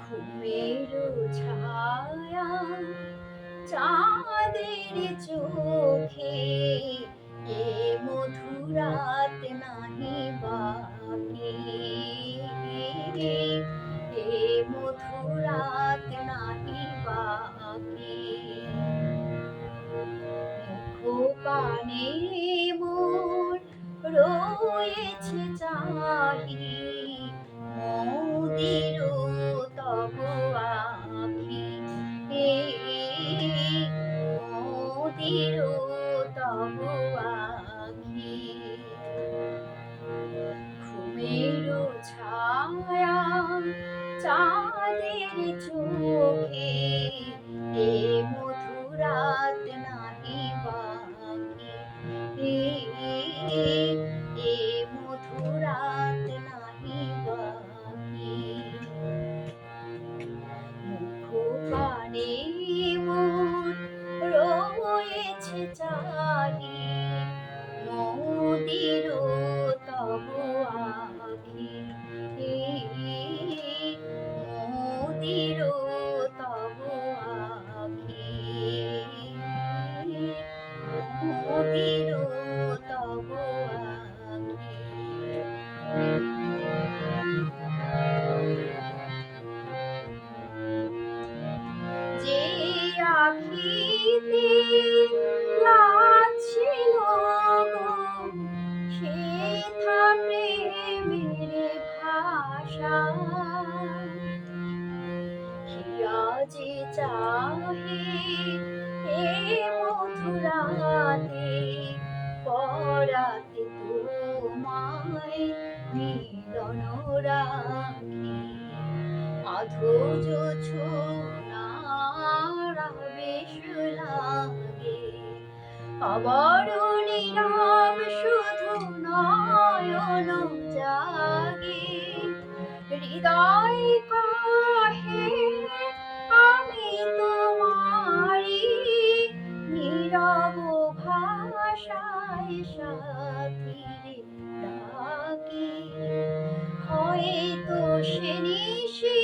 ঘুমের ছায়া চাঁদের চোখে এ মধুরাত নাহি বাকি, এ মধুরাত নাহি বাকি। মুখ পানে মোর রয়েছে চাহি মোদির তব আখি, মোদির তব আখি। ঘুমের ছায়া চাঁদের চোখে এ মধুরাত নাহি বাকি, এ মধুরাত নাহি বাকি। মুখ পানে মোর রয়েছে চাহি মোদির তব আখি, মোদির তব আখি, মোদির তব আখি। যে আখিতে লাগছিল গো সেথা প্রেমের ভাষা, হিয়া যে চাহে এ মধুরাতে পরাতে তোমায় মিলন রাখি। মাধুর্য ছোঁয়ার আবেশ লাগে, আবার নীরব শুধু নয়ন জাগে। হৃদয় কহে আমি তোমারি, নীরব ভাষায় সাথীর ডাকি। হয়তো সে নিশি